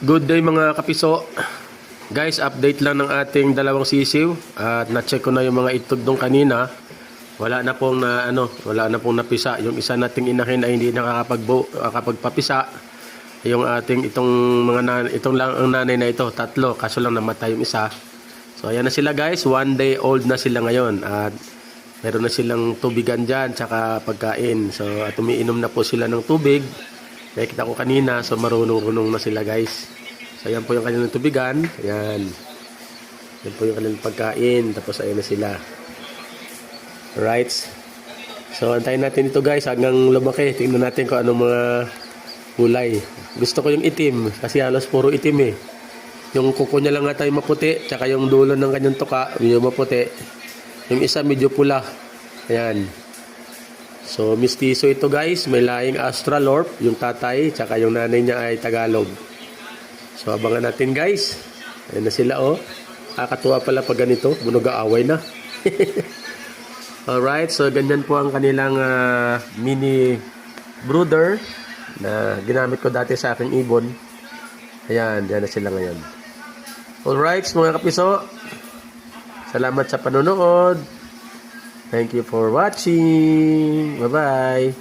Good day mga kapiso. Guys, update lang ng ating dalawang sisiw at na-check ko na yung mga itlog dong kanina. Wala na pong napisa. Yung isa nating inahin ay hindi nakakapagpapisa. Yung ating itong lang ang nanay na ito, tatlo, kaso lang namatay yung isa. So ayan na sila guys, 1 day old na sila ngayon at meron na silang tubigan diyan tsaka pagkain. So at umiinom na po sila ng tubig. Nakita ko kanina, so marunong-runong na sila guys. So ayan po yung kanilang tubigan. Ayan. Ayan po yung kanilang pagkain. Tapos ayan na sila. Alright. So antayin natin ito guys hanggang lumaki. Tingnan natin kung anong mga kulay. Gusto ko yung itim kasi halos puro itim eh. Yung kuko niya lang nga tayo maputi. Tsaka yung dulo ng kanyang tuka, medyo maputi. Yung isa medyo pula. Ayan. So, mistiso ito guys. May laing Australorp, yung tatay, tsaka yung nanay niya ay Tagalog. So, abangan natin guys. Ayan na sila oh. Kakatuwa pala pag ganito. Bunog-aaway na. Alright, so ganyan po ang kanilang mini brooder na ginamit ko dati sa aking ibon. Ayan, yan na sila ngayon. Alright, mga kapiso. Salamat sa panonood. Thank you for watching. Bye-bye.